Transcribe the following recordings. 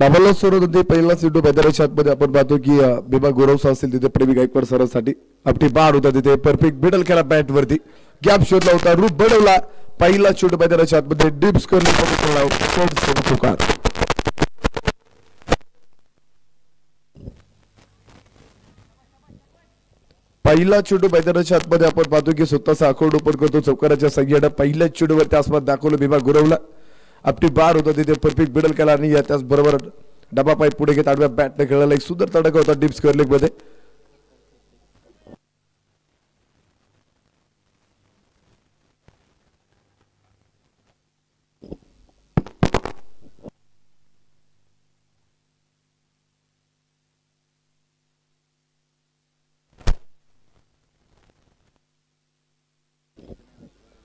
Double सुरू होते पहिला सिंधू मैदानाच्या आतमध्ये आपण पाहतो की भीमा गौरव असतील तिथे प्रेमी गायकवाड सरांसाठी आपली बाड होता तिथे परफेक्ट मिडल केला बॅट वरती गॅप शोधला होता रूप बनवला पहिला चेंडू मैदानाच्या आतमध्ये डिप्स करून पहिला चेंडू मैदानाच्या आतमध्ये आपण पाहतो की स्वतःचा अकाउंट ओपन करतो चौकाराच्या संख्येनं पहिल्या चेंडूवरती आसपास दाखवलं भीमा गौरवला आपली बार होता तिथे परफेक्ट मिडल केला आणि त्याच बरोबर डबा पाईप पुढे घेत आडव्या बॅटने खेळायला एक सुंदर तडका होता डीप स्क्वेअर लेग मध्ये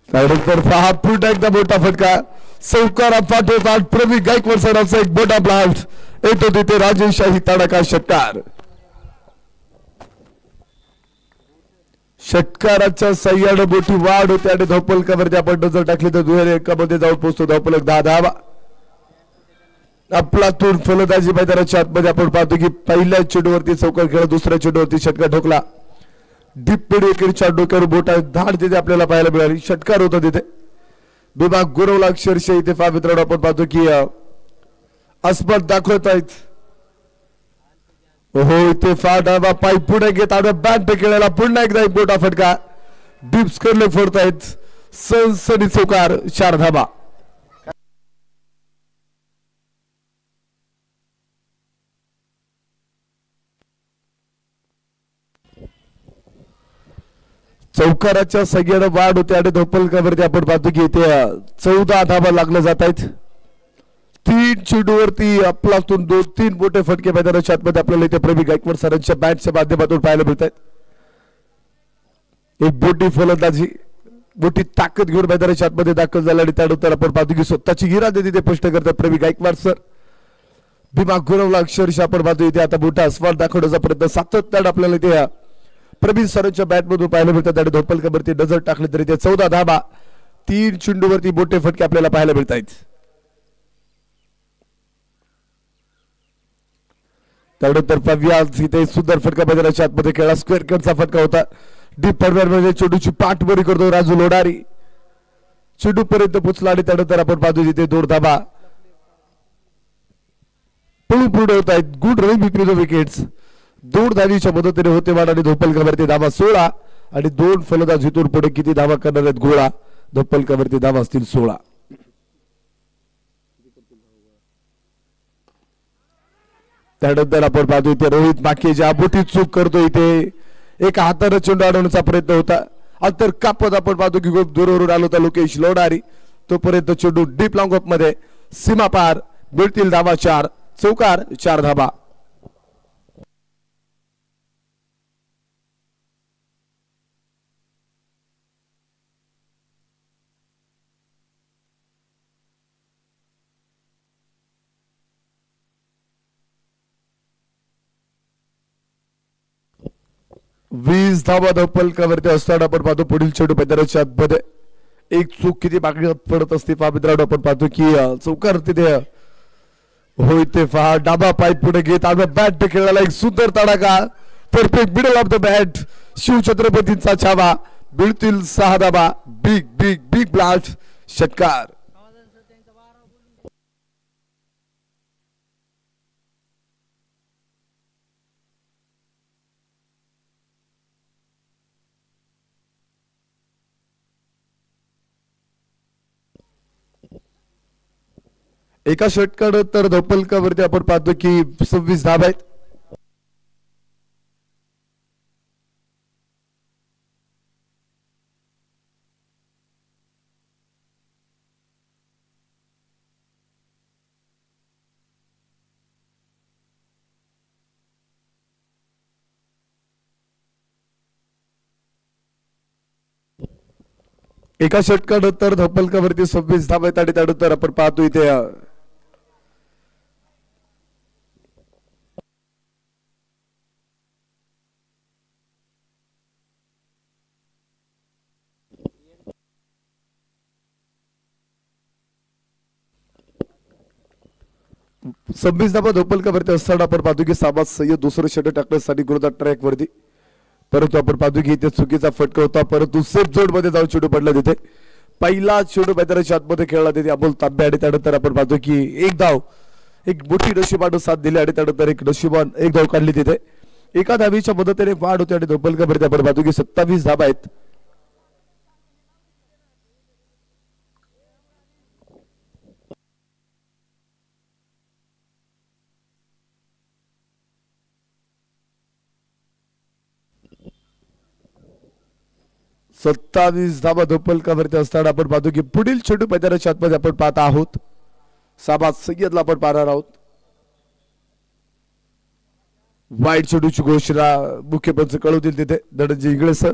त्यानंतर पहा पुन्हा एकदा मोठा फटका चौकारा पाठोपाठ प्रवी गायकवाड सरांचा एक मोठा ब्लास्ट येतो तिथे राजेशाही तडका षटकाराच्या सह्याने मोठी वाढ होते आणि धावपलकावरती आपण नजर टाकली तर दुहेरी एकामध्ये जाऊन पोहोचतो धावपलक 10 धावा आपला तूर फलंदाजी मैदानाच्या आतमध्ये आपण पाहतो की पहिल्या चेंडूवरती चौकार खेळ दुसऱ्या चेंडूवरती षटकार ठोकला डीप मिड विकेटच्या डोक्यावर बोटा धाड तिथे आपल्याला पाहायला मिळाली षटकार होता तिथे भीमा गौरवला अक्षरशः इथे फार मित्रांनो आपण पाहतो की अस्पत दाखवत आहेत हो इथे फार डावा पाय पुढे घेत आडव्या बॅट खेळायला पुन्हा एकदा एक मोठा फटका डीप स्करले फोडतायत सनसनी चौकार 4 धाबा चौकाराच्या सगळ्याला वाढ होते आणि धोपलकावरती आपण पाहतो की इथे 14 धाबा लागले जात आहेत 3 चेंडूवरती आपलातून 2-3 मोठे फटके मैदानाच्या आतमध्ये आपल्याला इथे प्रवी गायकवाड सरांच्या बॅटच्या माध्यमातून पाहायला मिळत आहेत एक मोठी फलंदाजी मोठी ताकद घेऊन मैदानाच्या आतमध्ये दाखल झाला आणि त्यानंतर आपण पाहतो की स्वतःची इरादे तिथे स्पष्ट करतात प्रवी गायकवाड सर भीमा गौरवला अक्षरशः आपण पाहतो इथे आता मोठा अस्वाल दाखवण्याचा प्रयत्न सातत्याने आपल्याला इथे प्रवीण सरांच्या बॅटमधून पाहायला मिळतात आणि धोपलकावरती नजर टाकली तरी ते 14 धाबा 3 चेंडूवरती मोठे फटके आपल्याला पाहायला मिळत आहेत त्यानंतर पव्या इथे सुंदर फटका मैदानाच्या आतमध्ये खेळला स्क्वेअर कटचा फटका होता डीप मध्ये चेंडूची पाठ बरी करतो राजू लोडारी चेंडू पर्यंत पोचला आणि त्यानंतर आपण पाहतो जिथे 2 धाबा पळून पुढे होत आहेत good running between the wickets 2 धावीच्या मदतीने होते वाढ आणि धोपलकावरती धावा 16 आणि 2 फलंदाज इथून पुढे किती धावा करणार आहेत गोळा धोपलकावरती धावा असतील 16 त्यानंतर आपण पाहतो इथे रोहित माके ज्या मोठी चूक करतो इथे एका हाताने चेंडू अडवण्याचा प्रयत्न होता अंतर कापत आपण पाहतो की खूप दूरवरून आलो होता लोकेश लोडारी तोपर्यंत चेंडू डीप लॉंग ऑफ मध्ये सीमा पार मिळतील धावा 4 चौकार 4 धाबा वीस धावा धोपलकावरती असताना आपण पाहतो पुढील चेंडू मैदानाच्या आतमध्ये एक चूक किती मागे पडत असते मित्रांनो आपण पाहतो की चौकार तिथे होय ते पहा डाबा पाईप पुढे घेत आडव्या बॅट खेळायला एक सुंदर तडाखा perfect middle of the bat शिवछत्रपतींचा छावा मिळतील 6 धाबा बिग बिग बिग ब्लास्ट षटकार एका षटकार तर धोपलकावरती आपण पाहतो की 26 धाबा आहेत एका षटकानंतर धोपलकावरती 26 धाबा आहेत आणि त्यानंतर आपण पाहतो इथे 26 धावा धोपलकावरती असताना आपण पाहतो की साबाद सय्यद दुसरं षटक टाकण्यासाठी गुरुदार ट्रॅक वरती, परंतु आपण पाहतो की इथे चुकीचा फटका होता, परंतु सेफ झोन मध्ये जाऊन चेंडू पडला तिथे. पहिला चेंडू मैदानाच्या आतमध्ये खेळला तिथे अमोल तांबे आणि त्यानंतर आपण पाहतो की एक धाव, एक मोठी नशिबानं साथ दिली आणि त्यानंतर एक नशिबान एक धाव काढली तिथे. एका धावीच्या मदतीने वाढ होते आणि धोपलकावरती आपण पाहतो की 27 धावा आहेत. सत्तावीस धावा धोपलकावरती असताना आपण पाहतो की पुढील चेंडू मैदानाच्या आतमध्ये आपण पाहत आहोत. साबाद सय्यदला आपण पाहणार आहोत. वाईट चेंडूची घोषणा मुख्य पंच कळवतील तिथे धनंजय इंगळे सर.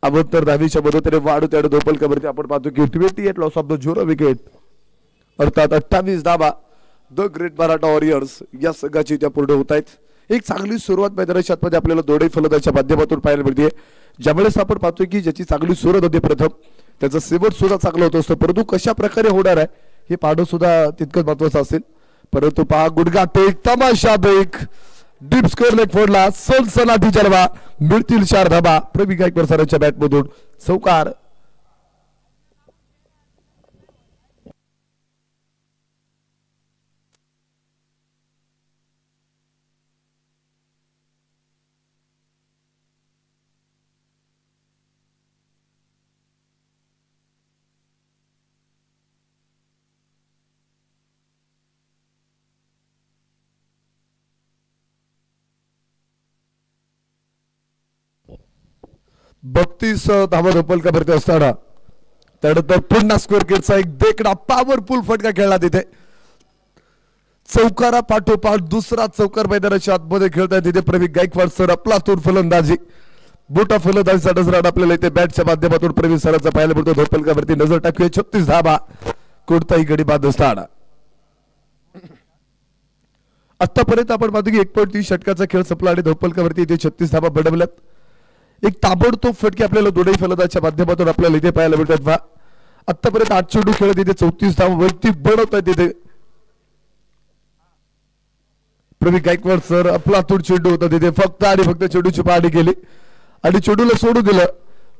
अवंतर धावीच्या मदतीने वाढ होते आणि धोपलकावरती आपण पाहतो की 28 लॉस ऑफ द 0 विकेट, अर्थात 28 धावा द ग्रेट मराठा वॉरियर्स या संघाची त्या पूर्ण होत आहेत. एक चांगली सुरुवात मैदानाच्या आतमध्ये आपल्याला दोन्ही फलंदाजांच्या माध्यमातून पाहायला मिळते. ज्यावेळेस आपण पाहतोय की ज्याची चांगली सुरुवात होती प्रथम त्याचं शेवट सुद्धा चांगलं होत असतं, परंतु कशा प्रकारे होणार आहे हे पाहणं सुद्धा तितकंच महत्वाचं असेल. परंतु पहा गुडघा टेक तमाशा बेक डीप स्कोर लेग फोडला, सनसनाटी जलवा, मिळतील 4 धाबा. प्रवी गायकवाड सरांच्या बॅट मधून चौकार. बत्तीस धावा धोपलकावरती असताना त्यानंतर पुन्हा स्क्वेअर किटचा एक देखणा पॉवरफुल फटका खेळला तिथे. चौकारा पाठोपाठ दुसरा चौकार मैदानाच्या आतमध्ये खेळताय तिथे प्रवीण गायकवाड सर. अफलातून फलंदाजी, मोठा फलंदाजीचा नजराड आपल्याला इथे बॅटच्या माध्यमातून प्रवीण सरांचा पाहायला मिळतो. धोपलकावरती नजर टाकूया. 36 धावा कोणताही गडी बाद असताना आतापर्यंत आपण पाहतो की 1.30 षटकाचा खेळ संपला आणि धोपलकावरती इथे 36 धावा बडवल्यात. एक ताबडतोब फटके आपल्याला दोन्ही फलंदाजाच्या माध्यमातून आपल्याला इथे पाहायला मिळतात. आतापर्यंत 8 चेंडू खेळत इथे 34 धावा वैयक्तिक बनवतात तिथे प्रवीण गायकवाड सर. अफलातून चेंडू होता तिथे, फक्त आणि फक्त चेंडूची पाहणी केली आणि चेंडूला सोडून दिलं.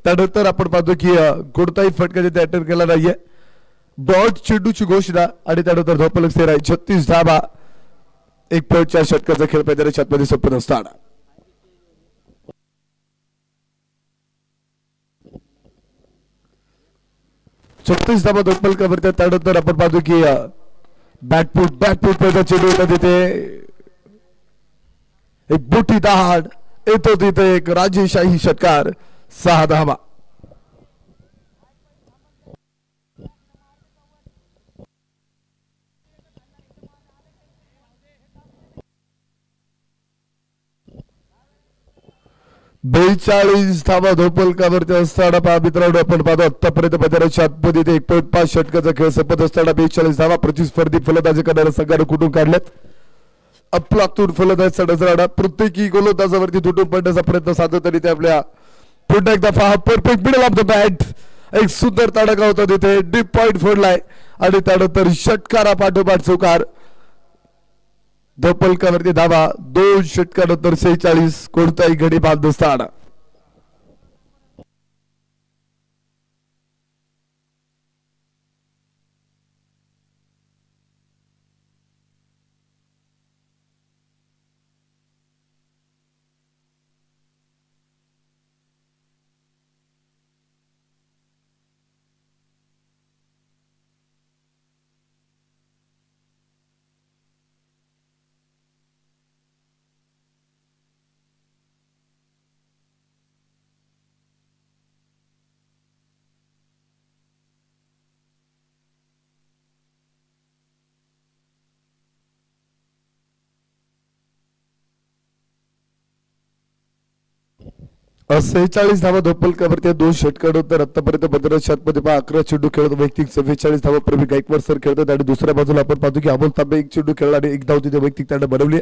त्यानंतर आपण पाहतो की कोणताही फटका तिथे अटेंड केला नाहीये. डॉट चेंडूची घोषणा आणि त्यानंतर धोपलक सेर आहे. 36 धावा 1.4 षटकाचा खेळ मैदानाच्या आतमध्ये संपत असताना 36 धावा धोपलकावरती. त्यानंतर आपण पाहतो की बॅकफूट चेंडू होता तिथे, एक मोठी दहाड येतो तिथे, एक राजेशाही षटकार. 6 धावा. बेचाळीस धावा धोपलकावरती असताना पहा मित्रांनो आपण पाहतो आतापर्यंत मैदानाच्या आतमध्ये 1.5 षटकाचा खेळ संपत असताना 42 धावा प्रतिस्पर्धी फलंदाजी करणाऱ्या संघाने कुठून काढल्यात. अफलातून फलंदाजीचा नजराडा, प्रत्येकी गोलंदाजावरती तुटून पडण्याचा प्रयत्न सातत्याने ते आपल्या पुन्हा एकदा पहा perfect middle of the bat, एक सुंदर तडका होता तिथे, डीप पॉइंट फोडलाय आणि त्यानंतर षटकारा पाठोपाठ चौकार. धोपलकावरती धावा 2 षटकानंतर 46 कोणताही गडी बाद नसताना सेहेचाळीस धावा धोपलकावरती 2 षटकानंतर आतापर्यंत 15 षटमध्ये 11 चेंडू खेळत वैयक्तिक 44 धावा प्रवीण गायकवाड सर खेळतात आणि दुसऱ्या बाजूला आपण पाहतो की अमोल तांबे 1 चेंडू खेळला आणि 1 धाव तिथे वैयक्तिक त्याने बनवली,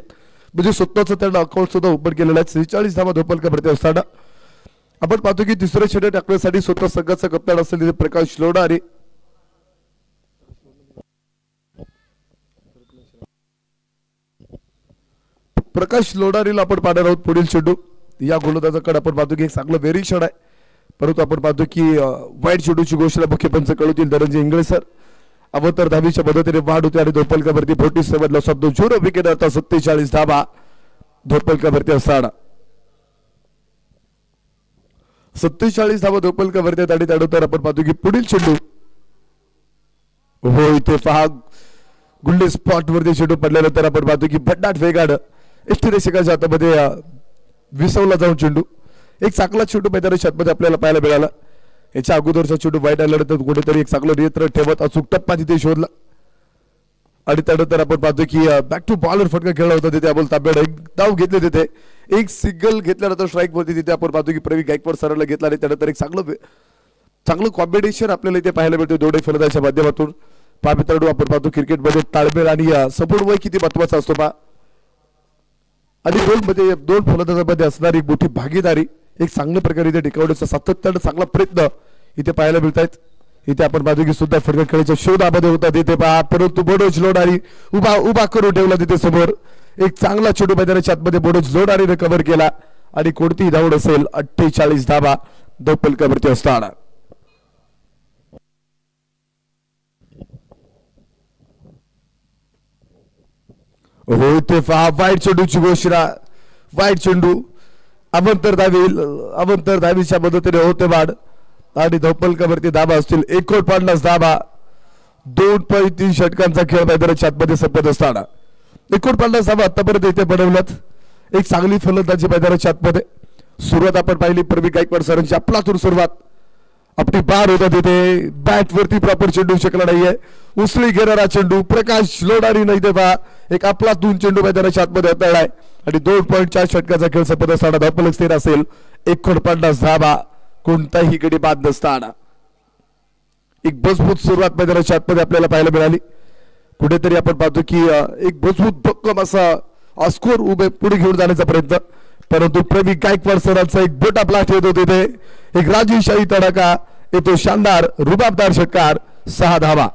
म्हणजे स्वतःचं त्यानं अकाउंट सुद्धा ओपन केलेलं आहे. 46 धावा धोपलकावरती असताना आपण पाहतो की तिसरे षटक टाकण्यासाठी स्वतः संघाचा कप्तान असलेले प्रकाश लोणारे प्रकाश लोडारीला आपण पाहणार आहोत पुढील चेंडू. या गोलंदाजाकडे आपण पाहतो की एक चांगलं वेरिएशन आहे, परंतु आपण पाहतो की वाईट चेंडूची घोषणा मुख्य पंच कळवतील धनंजय इंगळे सर. अवतर धावीच्या मदतीने वाढ होते आणि धोपलकावरती 47 शब्द 0 विकेट आता 47 धावा धोपलकावरती असताना 47 धावा धोपलकावरती आणि त्यानंतर आपण पाहतो की पुढील चेंडू हो इथे पहा गुल्ले स्पॉट वरती चेंडू पडल्यानंतर आपण पाहतो की बड्डाट वेगानं एष्टिरेषकाच्या हातामध्ये विसवला जाऊन चेंडू. एक चांगला चेंडू मैदानाच्या आतमध्ये आपल्याला पाहायला मिळाला. याच्या अगोदरचा चेंडू वाईट आल्यानंतर कुठेतरी एक चांगलं नियंत्रण ठेवत अचूक टप्पा तिथे शोधला आणि त्यानंतर आपण पाहतो की बॅक टू बॉलर फटका खेळला होता तिथे आपण ताब्यात एक धाव घेतले तिथे. एक सिंगल घेतल्यानंतर स्ट्राईक वरती तिथे आपण पाहतो की प्रवीण गायकवाड सरांना घेतला आणि त्यानंतर एक चांगलं कॉम्बिनेशन आपल्याला इथे पाहायला मिळते दोन्ही फलंदाजाच्या माध्यमातून. मित्रांनो आपण पाहतो क्रिकेटमध्ये ताळमेळ आणि समन्वय किती महत्वाचा असतो पहा. आणि दोन फलंदाजांमध्ये असणारी मोठी भागीदारी एक चांगल्या प्रकारे इथे टिकवण्याचा सातत्याने चांगला प्रयत्न इथे पाहायला मिळत आहेत. इथे आपण पाहतो की सुद्धा फटका खेळायच्या शोधामध्ये होता तिथे पहा, परंतु बोडोज लोडारी उभा करून ठेवला तिथे समोर. एक चांगला चेंडू मैदानाच्या आतमध्ये बोडोज लोडारीने कव्हर केला आणि कोणतीही धावड असेल 48 धावा धोपलकावरती असताना. हो इथे पहा वाईट चेंडूची घोषणा. वाईट चेंडू अवंतर धावीच्या मदतीने होते वाढ आणि धोपलकावरती धाबा असतील 49 धाबा. 2.3 षटकांचा खेळ मैदानाच्या आतमध्ये संपत असताना 49 धाबा आतापर्यंत इथे बनवल्यात. एक चांगली फलंदाजी मैदानाच्या आतमध्ये. सुरुवात आपण पाहिली प्रवीण गायकवाड सरांची आपलातून सुरुवात. आपली बार होता तिथे बॅट वरती प्रॉपर चेंडू शकला नाहीये. उसळी घेणारा चेंडू प्रकाश लोडारी नाही ते पहा एक आपलातून चेंडू मैदानाच्या आतमध्ये हाताळलाय आणि 2.4 षटकाचा खेळ संपत असताना धोपलक स्थिर असेल 49 धाबा कोणताही गडी बाद नसताना. एक मजबूत सुरुवात मैदानाच्या आतमध्ये आपल्याला पाहायला मिळाली. कुठेतरी आपण पाहतो की एक मजबूत भक्कम असा स्कोर उभे पुढे घेऊन जाण्याचा प्रयत्न, परंतु प्रवीण गायकवाड सरांचा एक बोटा ब्लास्ट येतो तिथे. एक राजेशाही तडाखा येतो, शानदार रुबाबदार षटकार 6 धावा.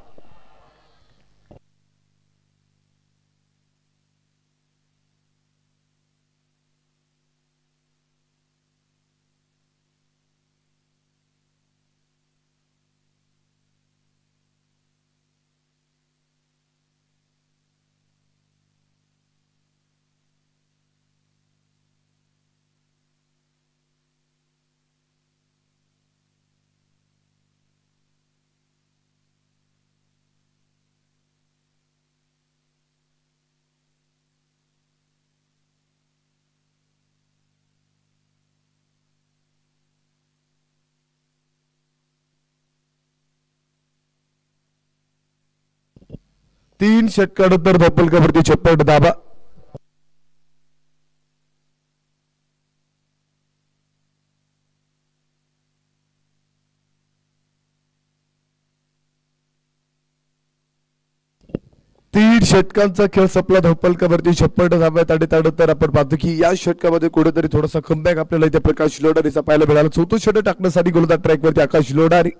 तीन षटकानंतर धोपलकावरती 56 धाबा. तीन षटकांचा खेळ संपला. धोपलकावरती 56 धाब्यात आणि त्यानंतर आपण पाहतो की या षटकामध्ये कुठेतरी थोडासा कमबॅक आपल्याला इथे प्रकाश लोडारीचा पाहायला मिळाला. चौथं षटक टाकण्यासाठी गोलंदाज ट्रॅक वरती आकाश लोडारी.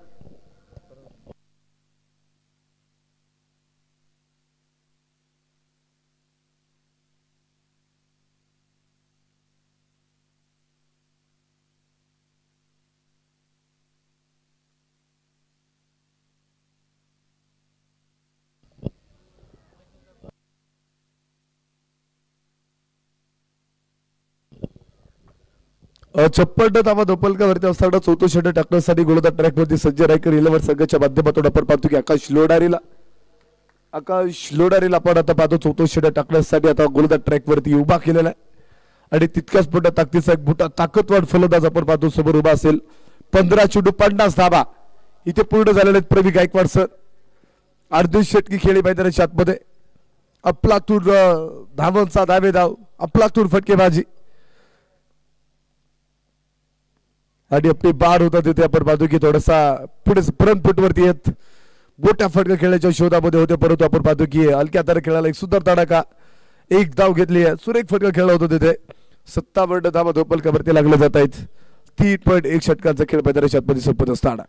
छप्पन धावा धोपलकावरती असताना चौथं षटक टाकण्यासाठी गोलंदाज ट्रॅक वरती संजय रायकर इलेव्हन संघाच्या माध्यमातून आपण पाहतो की आकाश लोडारीला आपण आता पाहतो चौथं षटक टाकण्यासाठी आता गोलंदाज ट्रॅक वरती उभा केलेला आहे आणि तितक्याच मोठ्या ताकदीचा एक मोठा ताकदवान फलंदाज आपण पाहतो समोर उभा असेल. 15 चेंडू 50 धावा इथे पूर्ण झालेले आहेत. प्रवीण गायकवाड सर अर्धी षटकी खेळी मैदानाच्या आतमध्ये अफलातून धावांचा धावेधाव अफलातून फटकेबाजी आणि आपली बार होता तिथे आपण पाहतो की थोडासा पुढे फ्रंट फुट वरती येत मोठ्या फटका खेळण्याच्या शोधामध्ये होते, परंतु आपण पाहतो की हलक्या हाताने खेळायला एक सुंदर तडाखा एक धाव घेतली आहे. सुरेख फटका खेळला होता तिथे. 57 धावा धोपलकावरती लागले जात आहेत. 3.1 षटकांचा खेळ मैदानाच्या आतमध्ये संपत असताना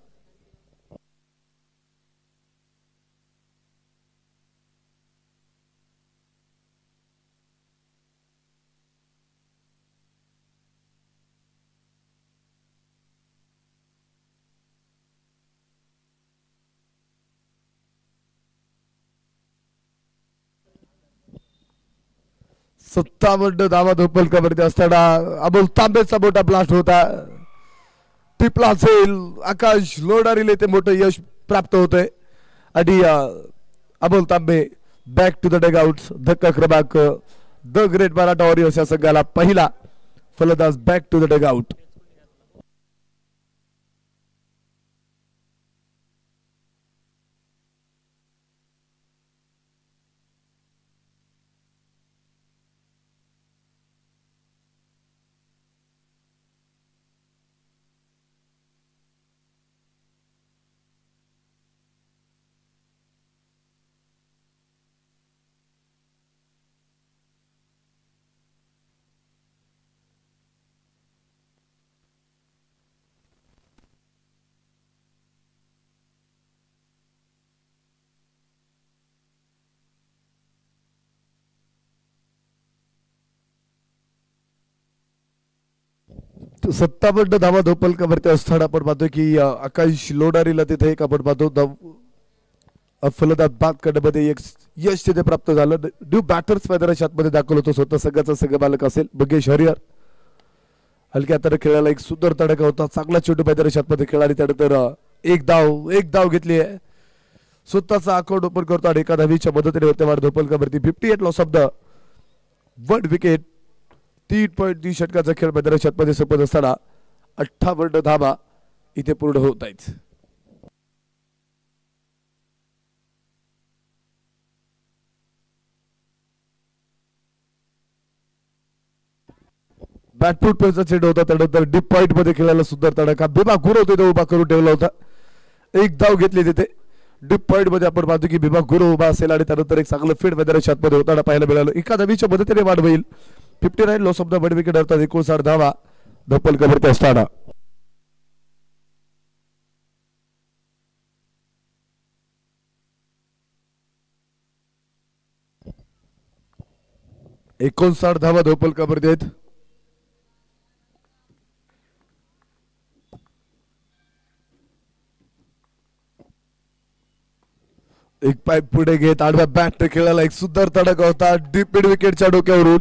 57 धावा धोपलकावरती असताना अबोल तांबेचा मोठा ब्लास्ट होता. टिपला असेल आकाश लोडारीले ते मोठं यश प्राप्त होतंय आणि अबोल तांबे बॅक टू द डगआउट. धक्का क्रमांक द ग्रेट मराठा वॉरियर्स या संघाला पहिला. फलंदाज बॅक टू द डगआउट. सत्तावन्न धावा धोपलकावरती असताना आपण पाहतोय की आकाश लोडारीला तिथे एक आपण पाहतो फलंदाज बाद करण्यामध्ये एक यश तिथे प्राप्त झालं. न्यू बॅटर्स मैदानाच्या आतमध्ये दाखल होतो. स्वतः संघाचा संघ मालक असेल बगेश हरिहर. हलक्या हाताने खेळायला एक सुंदर तडका होता. चांगला चेंडू मैदानाच्या आतमध्ये खेळाली त्यानंतर एक धाव घेतली आहे. स्वतःचा अकाउंट ओपन करतो आणि एका धावीच्या मदतीने विद्यमान धोपलकावरती 58 लॉस ऑफ द 1 विकेट. 3.3 षटकाचा खेळ मैदानाच्या आतमध्ये संपत असताना 58 धावा इथे पूर्ण होत आहेत. बॅटफूट पेचा चेंडू होता. त्यानंतर डीप पॉइंट मध्ये खेळायला सुंदर तडका भीमा गुरव तिथे उभा करून ठेवला होता. एक धाव घेतली तिथे डीप पॉइंट मध्ये. आपण पाहतो की भीमा गुरव उभा असेल आणि त्यानंतर एक चांगलं फीड मैदानाच्या आतमध्ये होताना पाहायला मिळालं. एका धावीच्या मदतीने वाढ होईल. 59 लॉस ऑफ द 1 विकेट अर्थात 59 धावा धोपलकावरती असताना धावा धोपलकावरती आहेत. एक पाईप पुढे घेत आडव्या बॅट खेळायला एक सुंदर तडका होता. डीप मिड विकेटच्या डोक्यावरून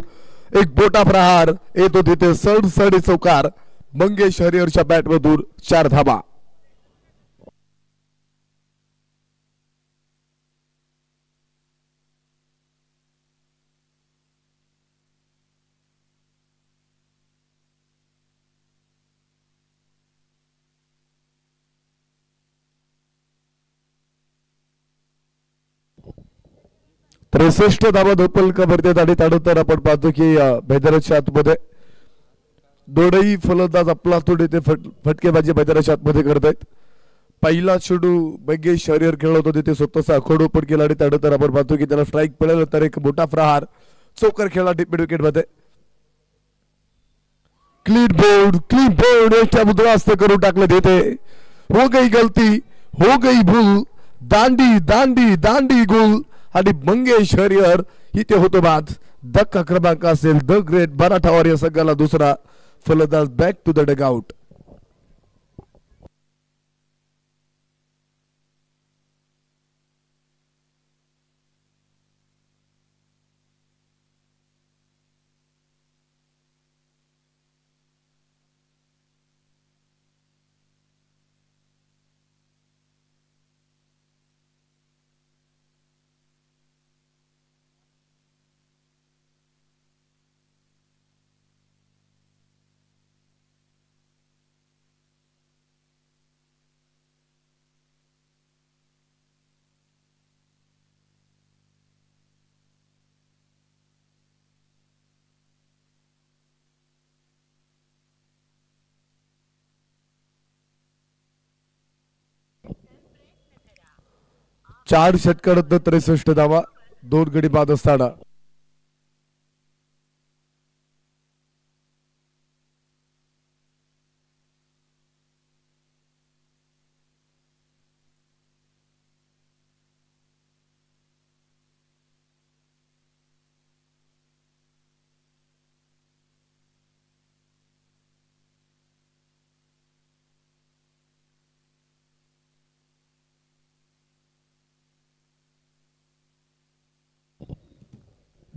एक बोटा प्रहार येतो तिथे सडसडी चौकार. मंगेश हरिहरच्या बॅट मधून 4 धावा. त्रेसष्ट धावा धोपलकावरती आणि त्यानंतर आपण पाहतो की मैदानाच्या आतमध्ये दोनही फलंदाज आपला थोडे ते फटकेबाजी मैदानाच्या आतमध्ये करतायत. पहिला चेंडू मंगेश हरिहर खेळत होतो तिथे स्वतःचा आखोड ओपन केला आणि त्यानंतर आपण पाहतो की त्याला स्ट्राईक मिळालं तर एक मोठा प्रहार चौकर खेळला डीप मिड विकेट मध्ये. क्लीन बोर्ड एकट्या मुद्रास्त करून टाकलं तिथे. हो गई गलती हो गई भूल दांडी दांडी दांडी गुल आणि मंगेश हरिहर इथे होतो बाद. धक्का क्रमांक असेल द ग्रेट मराठा वॉरियर संघाला दुसरा. फलंदाज बॅक टू द डगआउट. चार षटकानंतर 63 धावा 2 गडी बाद असताना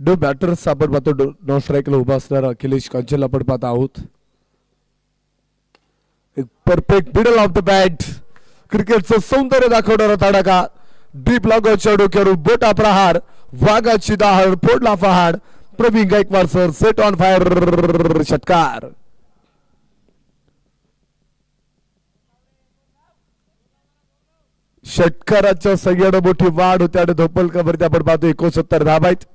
नो बॅटर्स आपण पाहतो नॉन स्ट्राईकला उभा असणारा अखिलेश कांचन आपण पाहत आहोत. एक perfect middle of the bat क्रिकेटचं सौंदर्य दाखवणारा तडाखा डीप लॉगच्या डोक्यावरून बोटा प्रहार वाघाची दाहड फोडला फहाड Pravin Gaikwad sir set on fire षटकार. षटकाराच्या सगळ्यानं मोठी वाढ होते आणि धोपलकावरती आपण पाहतो 69 धावा आहेत.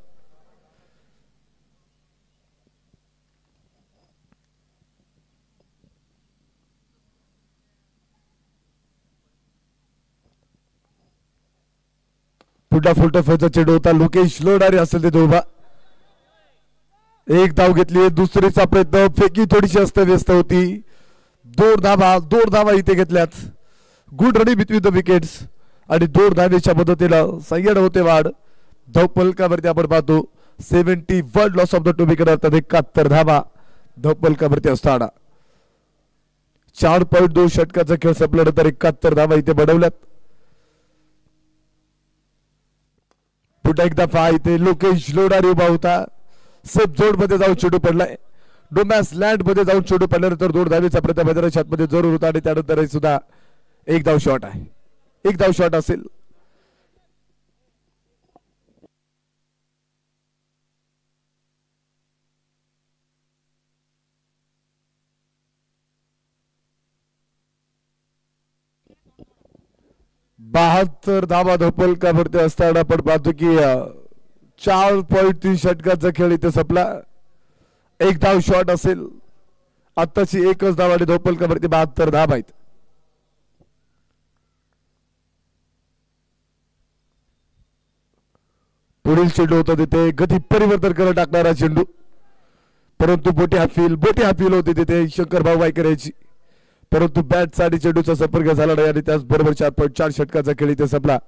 पुढला फुलटफचा चेंडू होता लोकेश लोडारी असेल तिथे उभा. एक धाव घेतली दुसरीचा प्रयत्न फेकी थोडीशी अस्तव्यस्त होती. 2 धावा इथे घेतल्यात. Good running between the wickets आणि 2 धावेच्या मदतीला सय्यड होते वाढ. धावपलकावरती आपण पाहतो 71 लॉस ऑफ द 2 विकेट अर्थात 71 धावा धावपलकावरती असताना 4.2 षटकाचा खेळ संपल्यानंतर 71 धावा इथे बनवल्यात. पुन्हा एकदा पहा इथे लोकेश लोडारी उभा होता. सेफ झोन मध्ये जाऊन चेंडू पडलाय. डोमॅस लँड मध्ये जाऊन चेंडू पडल्यानंतर 2 धावेचा प्रयत्न मैदानाच्या आतमध्ये जरूर होता आणि त्यानंतर सुद्धा एक धाव शॉट आहे. एक धाव शॉट असेल. बहात्तर धावा धोपलकावरती असताना आपण पाहतो की 4.3 षटकाचा खेळ इथे संपला. एक धाव शॉट असेल. आताची एकच धाव आणि धोपलकावरती 72 धावा आहेत. पुढील चेंडू होता तिथे गती परिवर्तन करत टाकणारा चेंडू परंतु बोटी हाफील होती तिथे शंकर भाऊ वायकर याची परंतु बॅट साठी चेंडूचा संपर्क झाला नाही आणि त्याचबरोबर 4.4 षटकाचा खेळ इथे संपला.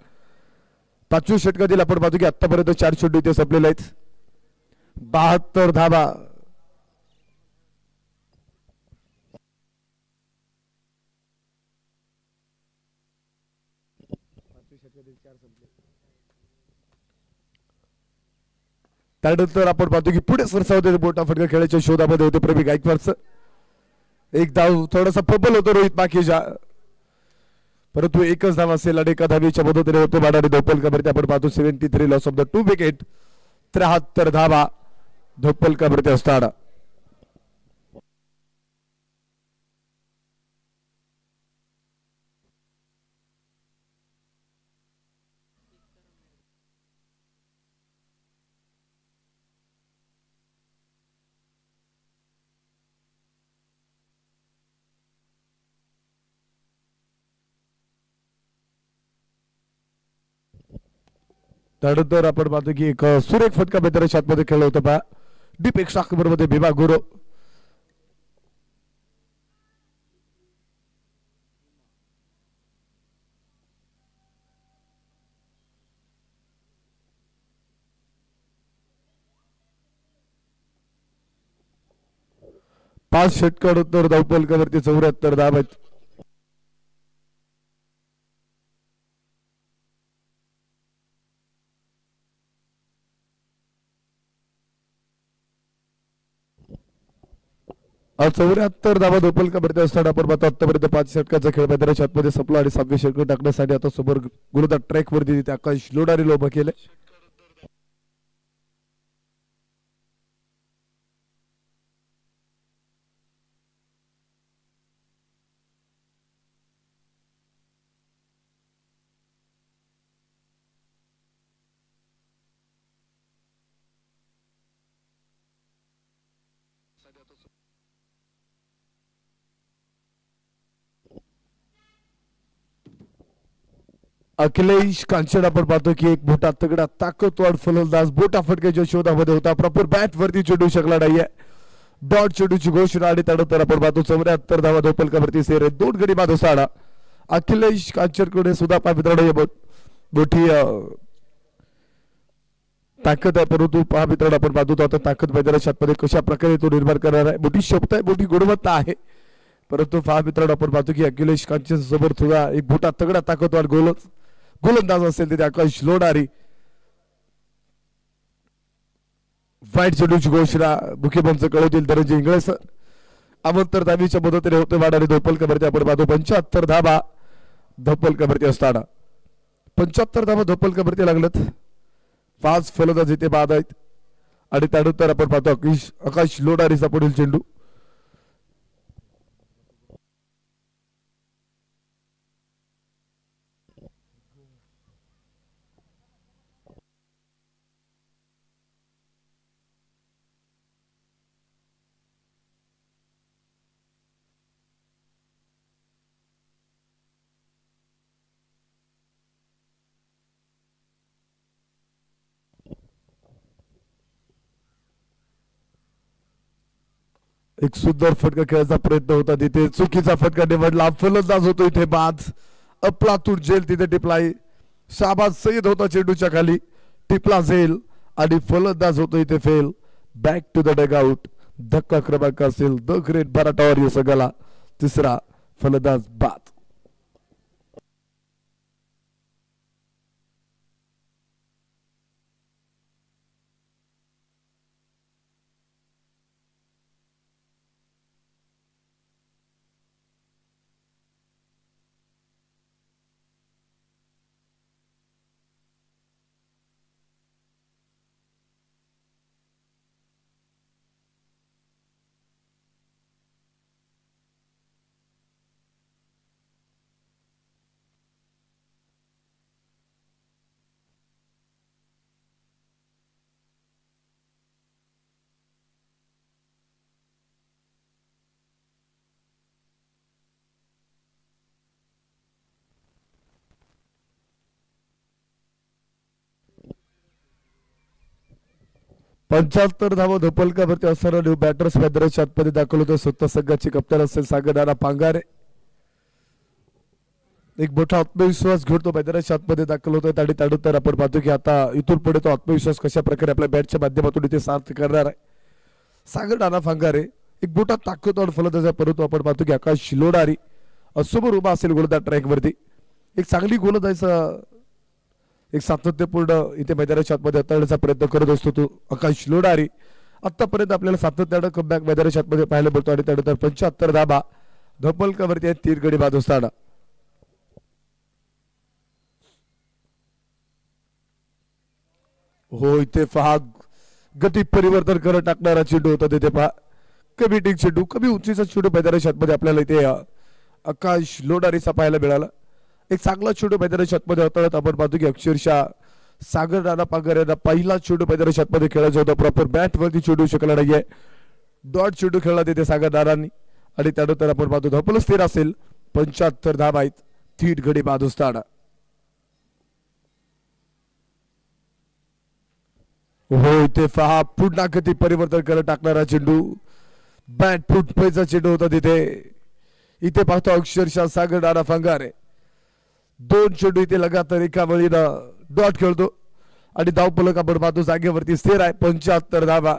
5व्या षटकातील आपण पाहतो की आतापर्यंत 4 चेंडू इथे संपलेले आहेत. 72 धावा. त्यानंतर आपण पाहतो की पुढे सरसावते बोटा फटका खेळायच्या शोधामध्ये होते प्रवीण गायकवाडचं. एक धाव थोडासा प्रबल होतो रोहित पाखीजा परंतु एकच धाव असेल आणि एका धावेच्या मदतीने होते बाडाने धोपलकावरती आपण पाहतो 73 लॉस ऑफ द 2 विकेट 73 धावा धोपलकावरती असताना त्यानंतर आपण पाहतो की एक सुरेख फटका मैदानाच्या आतमध्ये खेळला होता पहा डीप एक्स्ट्रा कव्हर मध्ये भीमा गुरु. पाच षटकानंतर धावपलकावरती 74 धावा आहेत. आज 74 धावा धोपलकावरती असताना आपण पाहतो आतापर्यंत 5 षटकाचा खेळ मैदानाच्या आतमध्ये संपला आणि 7वे षटक टाकण्यासाठी आता समोर गुरुदार ट्रॅक वरती तिथे आकाश लोडारी उभं केले. अखिलेश कांचन आपण पाहतो की एक मोठा तगडा ताकदवार फलंदाज बोटा फटक्याच्या शोधामध्ये होता. प्रॉपर बॅट वरती चेंडू शकला नाहीये. डॉट चेंडूची घोषणा आणि त्यानंतर आपण पाहतो 74 धावा धोपलकावरती सेर 2 गडी बाद असताना अखिलेश कांचनकडे सुद्धा मित्रांनो मोठी ताकद आहे परंतु पहा मित्रांनो आपण पाहतो आता ताकद मैदानाच्या आतमध्ये कशा प्रकारे तो निर्माण करणार आहे. मोठी क्षमता आहे मोठी गुणवत्ता आहे परंतु पहा मित्रांनो आपण पाहतो की अखिलेश कांचन सोबत सुद्धा एक मोठा तगडा ताकदवार गोलंदाज असेल तिथे आकाश लोडारी. वाईट चेंडूची घोषणा मुख्यमंत्री कळवतील धनंजय इंगळे सर. अवंतर धावीच्या मदतीने होते वाढारी धोपल कबरती आपण पाहतो 75 धाबा धोपल कबरती असताना 75 धाबा धोपल कबरती लागलेत. 5 फलंदाज इथे बाद आहेत आणि त्यानंतर आपण पाहतो आकाश लोडारीचा पुढील चेंडू. एक सुंदर फटका खेळायचा प्रयत्न होता तिथे चुकीचा फटका निवडला. फलंदाज होतो इथे बाद. अफलातून झेल तिथे टिपलाय. शाबाज सईद होता चेंडूच्या खाली टिपला झेल आणि फलंदाज होतो इथे fail. Back to the dugout. धक्का क्रमांक असेल द ग्रेट बराटा वॉरियर्स संघाला. तिसरा फलंदाज बाद. पंच्याहत्तर धावा धोपलकावरती असणारा न्यू बॅटर्स मैदानाच्या आतमध्ये दाखल होते. स्वतः संघाचे कप्तान असेल सागरदादा पांगारे. एक मोठा आत्मविश्वास घेऊन तो मैदानाच्या आतमध्ये दाखल होतोय आणि त्यानंतर आपण पाहतो की आता इथून पुढे तो आत्मविश्वास कशा प्रकारे आपल्या बॅटच्या माध्यमातून इथे सार्थ करणार आहे सागरदादा पांगारे. एक मोठा ताकदवान फलंदाज आहे परंतु आपण पाहतो की आकाश लोडारी समोर उभा असेल गोलंदाज ट्रॅक वरती. एक चांगली गोलंदाज एक सातत्यपूर्ण इथे मैदानाच्या आतमध्ये हाताळण्याचा प्रयत्न करत असतो तो आकाश लोडारी. आतापर्यंत आपल्याला सातत्यानं कमबॅक मैदानाच्या आतमध्ये पाहायला मिळतो आणि त्यानंतर 75 धाबा धोपलकावरती 3 गडी बाद असताना हो इथे पहा गती परिवर्तन करत टाकणारा चेंडू होता तिथे पहा. कमी टिंग चेंडू कमी उंचीचा चेंडू मैदानाच्या आतमध्ये आपल्याला इथे आकाश लोडारीचा पाहायला मिळाला. एक चांगला चेंडू मैदानाच्या आतमध्ये हाताळत आपण पाहतो की अक्षरशः सागरदादा पांगारे यांना पहिला चेंडू मैदानाच्या आतमध्ये खेळायचा होता. प्रॉपर बॅट वरती चेंडू शकला नाहीये. डॉट चेंडू खेळला तिथे सागरदादांनी आणि त्यानंतर आपण पाहतो धपल स्थिर असेल 75 धावा आहेत 3 गडी बाद असताना हो इथे पहा पुन्हा गती परिवर्तन करत टाकणारा चेंडू बॅट फुट पैसा चेंडू होता तिथे. इथे पाहतो अक्षरशः सागरदादा पांगारे 2 चेंडू इथे लगातार एका वेळीनं डॉट खेळतो आणि धावफलक आपण पाहतो जागेवरती स्थिर आहे 75 धावा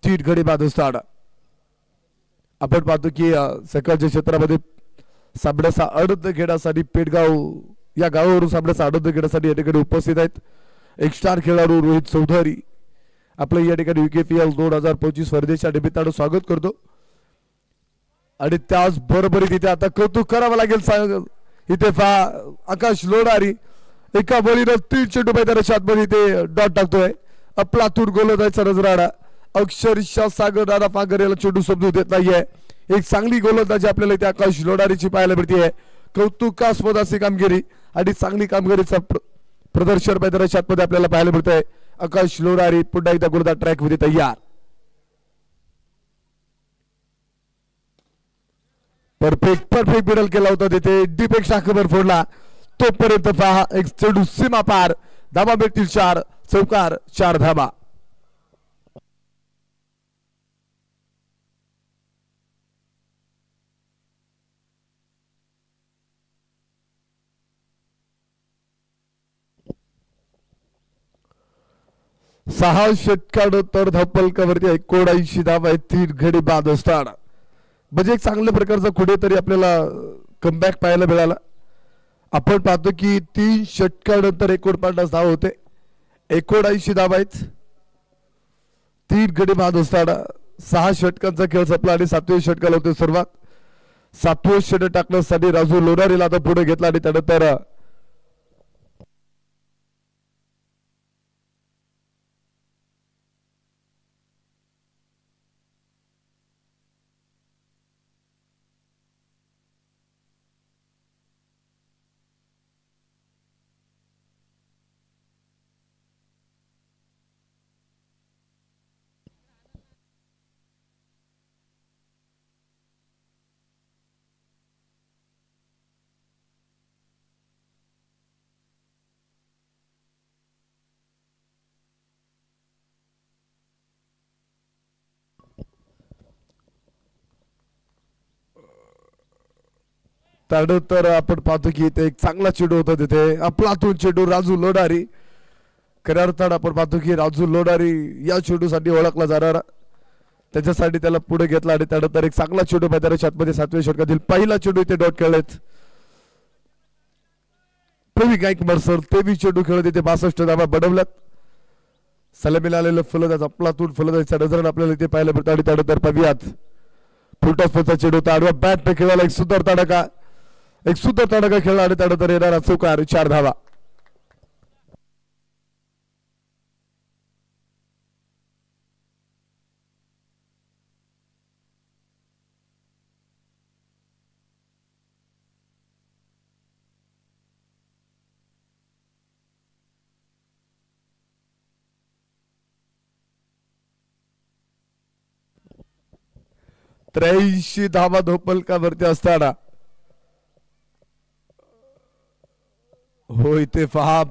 3 गडी बाद असताना आपण पाहतो की सकाळच्या क्षेत्रामध्ये साबड्याचा आनंद घेण्यासाठी पेडगाव या गावावरून साबड्याचा आनंद घेण्यासाठी या ठिकाणी उपस्थित आहेत. एक स्टार खेळाडू रोहित चौधरी आपलं या ठिकाणी UKPL 2025 स्पर्धेच्या निमित्तानं स्वागत करतो आणि त्याच बरोबर तिथे आता कौतुक करावं लागेल. इथे पहा आकाश लोडारी एका बळीनं 3 चेंडू मैदानाच्या आतमध्ये इथे डॉट टाकतोय. अफलातून गोलंदाजीचा नजराडा अक्षरशः सागरदादा पांगारे याला चेंडू समजू देत नाहीये. एक चांगली गोलंदाजी आपल्याला इथे आकाश लोडारीची पाहायला मिळते. कौतुकास्पद अशी कामगिरी आणि चांगली कामगिरीचा प्रदर्शन मैदानाच्या आतमध्ये आपल्याला पाहायला मिळतंय. आकाश लोडारी पुन्हा एकदा गोलंदाज ट्रॅक मध्ये तयार. परफेक्ट मिडल केला होता तिथे डीपेक्षा खबर फोडला तोपर्यंत पहा एक चेंडू सीमा पार धाबा भेटतील 4 चौकार 4 धाबा. सहा षटकानंतर धावफलकावरती 79 धावा आहेत 3 गडी बाद असताना म्हणजे एक चांगल्या प्रकारचा कुठेतरी आपल्याला कमबॅक पाहायला मिळाला. आपण पाहतो की 3 षटकानंतर 49 धावा होते 79 धावा आहेत 3 गडी बाद असताना 6 षटकांचा खेळ संपला आणि 7व्या षटकाला होते सुरुवात. 7वं षटक टाकण्यासाठी राजू लोणारीला आता पुढे घेतला आणि त्यानंतर त्यानंतर आपण पाहतो की इथे एक चांगला चेंडू होता तिथे आपलातून चेंडू राजू लोणारी. खऱ्या अर्थानं आपण पाहतो की राजू लोणारी या चेंडूसाठी ओळखला जाणारा, त्याच्यासाठी त्याला पुढे घेतला आणि त्यानंतर एक चांगला चेंडू मैदानाच्या आतमध्ये 7व्या षटकातील पहिला चेंडू इथे डॉट खेळलेत प्रवीण गायकवाड सर. 23 चेंडू खेळत इथे 62 धावा बनवल्यात. सलामीला आलेलं फलंदाज आपलातून फलंदाजीचा नजर आपल्याला इथे पाहायला मिळतं आणि त्यानंतर पाहूयात फुलटॉसचा चेंडू होता आडवा बॅट पे खेळायला एक सुंदर तडका खेळला आणि त्यानंतर येणारा चौकार 4 धावा. त्र्याऐंशी धावा धोपलकावरती असताना हो इथे पहा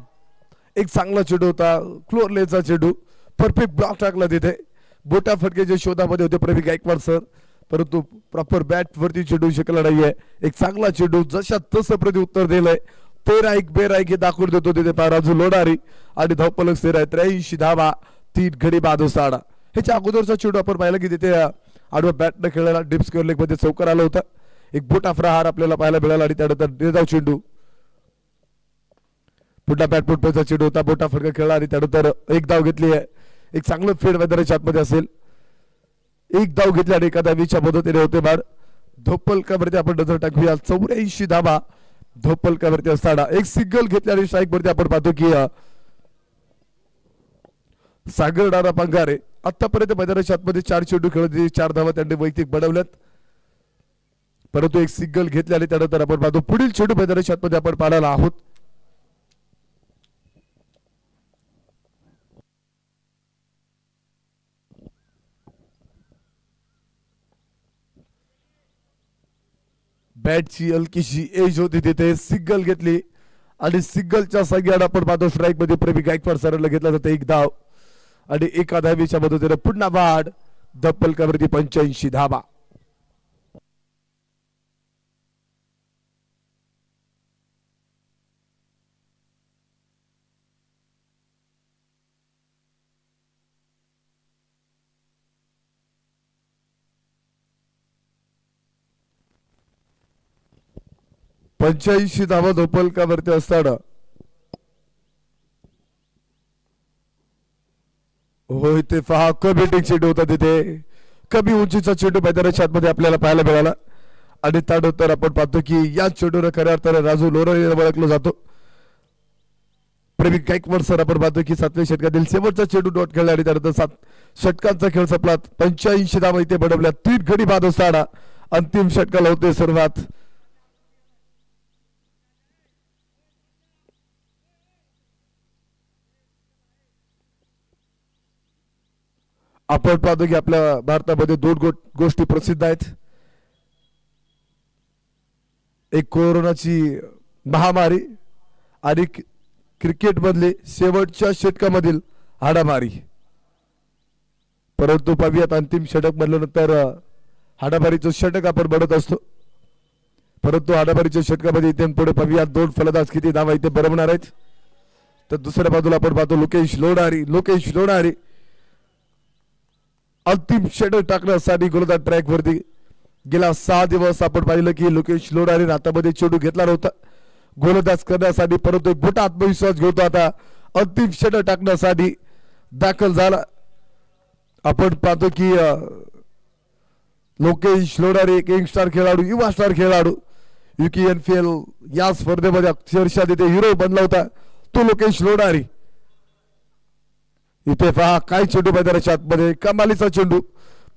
एक चांगला चेंडू होता क्लोरलेचा चेंडू. परफेक्ट ब्लॉक टाकला तिथे. बोटा फटकेच्या शोधामध्ये होते प्रवीण गायकवाड सर, परंतु प्रॉपर बॅट वरती चेंडू शकला नाहीये. एक चांगला चेंडू जशा तसं प्रति उत्तर दिलंय. 13 बेराईक हे दाखवून देतो तिथे राजू लोणारी आणि धावफलक स्थिर आहे 83 धावा 3 गडी बाद असताना. ह्याच्या अगोदरचा चेंडू आपण पाहिला की तिथे आडवा बॅट न खेळायला डीप स्क्वेअर लेग मध्ये चौकार आला होता. एक बोटा प्रहार आपल्याला पाहायला मिळाला आणि त्यानंतर निर्धाव चेंडू पुन्हा बॅट फुटबॉलचा चेंडू होता. बोटा फटका खेळला आणि त्यानंतर एक धाव घेतली आहे. एक चांगलं फेड मैदानाच्या आतमध्ये असेल. एक धाव घेतली आणि एका धावीच्या मदतीने होते बाद. धोपलकावरती आपण नजर टाकूया 84 धावा धोपलकावरती असताना एक सिंगल घेतली आणि स्ट्राईक वरती आपण पाहतो की सागर डारा पंगारे आतापर्यंत मैदानाच्या आतमध्ये 4 चेंडू खेळत 4 धावा त्यांनी वैयक्तिक बनवल्यात, परंतु एक सिंगल घेतली आणि त्यानंतर आपण पाहतो पुढील चेंडू मैदानाच्या आतमध्ये आपण पाहणार आहोत. बॅटची हलकीशी एज होती तिथे सिंगल घेतली आणि सिंगलच्या संख्याने आपण पाहतो स्ट्राईक मध्ये प्रवीण गायकवाड सरांना घेतला जातो एक धाव आणि एका धावीच्या मदतीने पुन्हा बाद. धप्पलकावरती 85 धावा. धावा धोपलकावरती असताना हो इथे पहा कमी चेंडू होता तिथे कमी उंचीचा चेंडू मैदानाच्या आतमध्ये आपल्याला पाहायला मिळाला आणि त्यानंतर आपण पाहतो की या चेंडूने खऱ्या अर्थाने राजू लोणारीला ओळखला जातो. प्रवीण गायकवाड सर आपण पाहतो की 7व्या षटकातील शेवटचा चेंडू डॉट खेळला आणि त्यानंतर 7 षटकांचा खेळ संपला. 85 धावा इथे बनवल्या 3 गडी बाद असताना अंतिम षटकाला होते सुरुवात. आपण पाहतो की आपल्या भारतामध्ये 2 गोष्टी प्रसिद्ध आहेत. एक कोरोनाची महामारी आणि क्रिकेट मधले शेवटच्या षटकामधील हाडामारी. परंतु पाहूयात अंतिम षटक म्हणल्यानंतर हाडामारीचं षटक आपण बनत असतो, परंतु हाडामारीच्या षटकामध्ये इथे पुढे पाहूयात 2 फलंदाज किती धावा इथे बनवणार आहेत. तर दुसऱ्या बाजूला आपण पाहतो लोकेश लोणारी अंतिम षटक टाकण्यासाठी गोलंदाज ट्रॅक वरती गेला 6 दिवस आपण पाहिलं की लोकेश लोणारी हातामध्ये चेंडू घेतला नव्हता गोलंदाज करण्यासाठी, परंतु एक मोठा आत्मविश्वास घेतो आता अंतिम षटक टाकण्यासाठी दाखल झाला आपण पाहतो की लोकेश लोडारे एक यंगस्टार खेळाडू युवा स्टार खेळाडू UKNFL या स्पर्धेमध्ये अक्षरशः तिथे हिरो बनला होता तो लोकेश लोडारी. इथे पहा काय चेंडू मैदानाच्या आतमध्ये कमालीचा चेंडू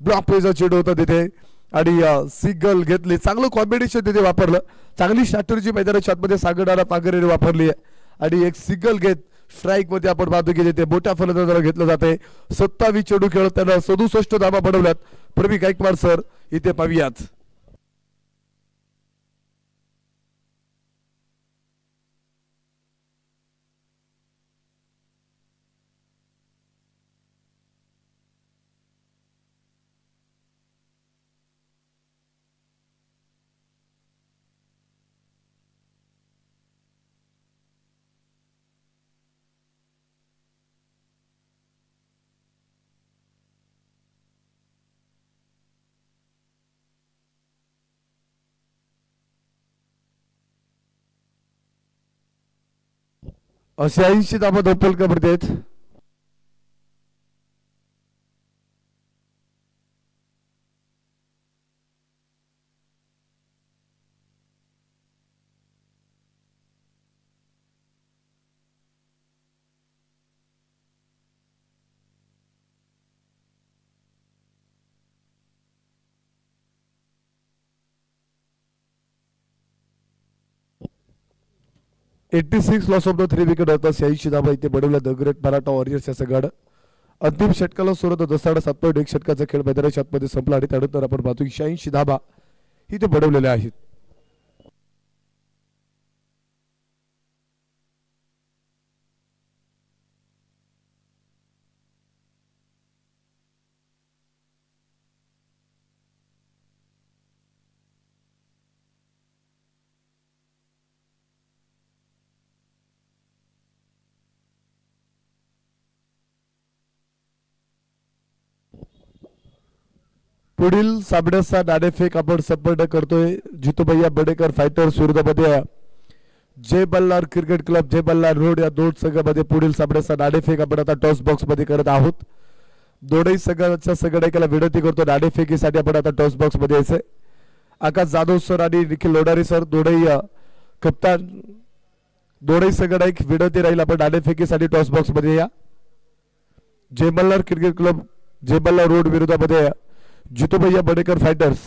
ब्लॉक पेचा चेंडू होता तिथे आणि सिंगल घेतली. चांगलं कॉम्बिनेशन तिथे वापरलं. चांगली स्ट्रॅटेजी मैदानाच्या आतमध्ये सागरदादा पागरेने वापरली आहे आणि एक सिंगल घेत स्ट्राईक मध्ये आपण पाहतो की तिथे मोठ्या फलंदाजाला घेतलं जाते. 27 चेंडू खेळत त्यांना 67 धावा बनवल्यात. प्रवीण गायकवाड सर इथे पाहूयात. असे 80 धावा धोपलकावरती आहेत. $86 लॉस ऑफ द 3 विकेट होता. 86 धावा इथे बनवल्या द ग्रेट मराठा वॉरियर्स या संघानं. अंतिम षटकाला सुरू होतं 7.1 षटकाचा खेळ मैदानाच्या आतमध्ये संपला आणि त्यानंतर आपण पाहतो की 86 धावा इथे बनवलेल्या आहेत. पुढील साबड्याचा नाणेफेक आपण संपन्न करतोय. जितूभैया बडेकर फायटर्स विरोधामध्ये जय बल्लार क्रिकेट क्लब जय बल्लार रोड या दोन संघामध्ये पुढील साबड्याचा नाणेफेक आपण आता टॉस बॉक्स मध्ये करत आहोत. दोनही संघाच्या संघटनेला विनंती करतो नाणेफेकीसाठी आपण आता टॉस बॉक्स मध्ये यायचंय. आकाश जाधव सर आणि निखिल लोडारी सर दोनही कप्तान दोनही संघटक विनंती राहील आपण नाणेफेकीसाठी टॉस बॉक्स मध्ये या. जय बल्लार क्रिकेट क्लब जय बल्लार रोड विरोधामध्ये जितूभैया बडेकर फायटर्स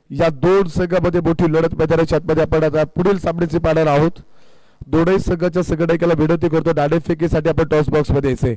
या दोन संघामध्ये मोठी लढत मैदानाच्या आतमध्ये आपण आता पुढील सामन्याचे पाहणार आहोत. दोनही संघाच्या संघटनेला विनंती करतो नाणेफेकीसाठी आपण टॉस बॉक्स मध्ये यायचे.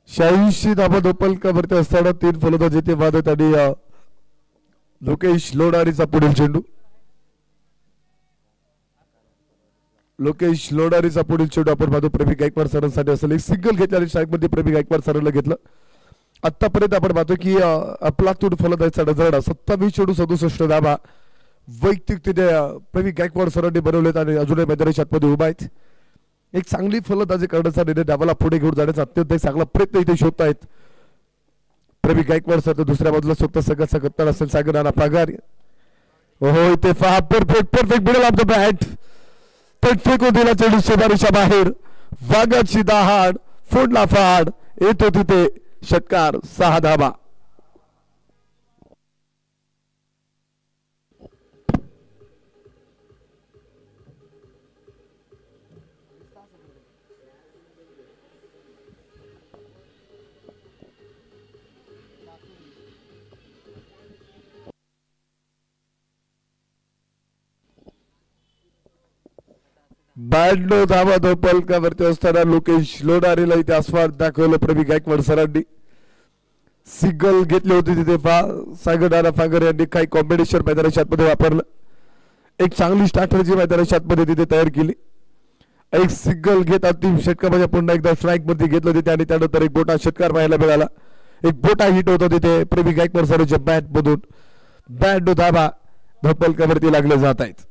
शहाऐंशी धाबा धोपलकावरती असताना 3 फलंदाज येथे वादत आणि लोकेश लोडारीचा पुढील चेंडू. लोकेश लोडारीचा पुढील चेंडू आपण पाहतो प्रवीण गायकवाड सरांसाठी असेल. एक सिंगल घेतलं आणि स्ट्राईक मध्ये प्रवीण गायकवाड सरांना घेतलं. आतापर्यंत आपण पाहतो की अफलातून फलंदाजीचा नजराडा 27 चेंडू 67 धाबा वैयक्तिक तिथे प्रवीण गायकवाड सरांनी बनवलेत आणि अजूनही मैदानाच्या आतमध्ये उभा आहेत. एक चांगली फलंदाजी करण्याचा निर्णय डावाला पुढे घेऊन जाण्याचा अत्यंत चांगला प्रयत्न इथे शोधतायत प्रवीण गायकवाड सर. तर दुसऱ्या बाजूला स्वतः संघाचा कप्तान असेल सागरदादा पगार. हो इथे पहा perfect middle of the bat पण फेकून दिला चेंडू शेजारीच्या बाहेर. वाघाची दहाड फोडला फाड येतो तिथे षटकार 6 धाबा. 92 धावा धोपलकावरती असताना लोकेश लोणारीला इथे आस्वाद दाखवलं प्रवीण गायकवाड सरांनी. सिंगल घेतली होती तिथे सागर फागर यांनी काही कॉम्बिनेशन मैदानाच्या आतमध्ये वापरलं. एक चांगली स्ट्रॅटेजी मैदानाच्या आतमध्ये तिथे तयार केली. एक सिंगल घेत अंतिम षटकामध्ये पुन्हा एकदा स्ट्राईक मध्ये घेतलं तिथे आणि त्यानंतर एक मोठा षटकार पाहायला मिळाला. एक मोठा हिट होता तिथे प्रवीण गायकवाड सरांच्या बॅट मधून. 92 धावा धोपलकावरती लागले जात आहेत.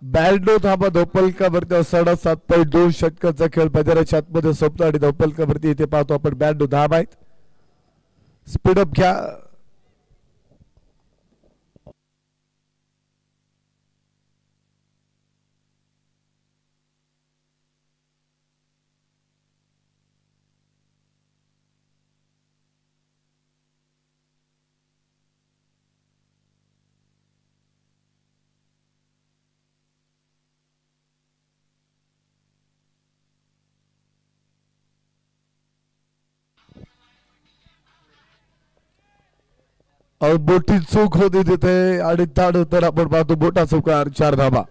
बॅल्डो धाबा धोपलकावरती 7.2 षटकाचा खेळ मैदानाच्या आतमध्ये संपला आणि धोपलकावरती इथे पाहतो आपण 92 धाबा आहेत. स्पीडअप घ्या. मोठी चूक होती तिथे आणि त्यानंतर आपण पाहतो मोठा चौकार 4 धाबा.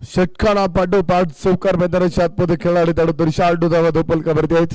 षटकाला पाठोपाठ चौकार मैदानाच्या आतमध्ये खेळला आणि त्यानंतर 96 धावा धोपलकावरती आहेत.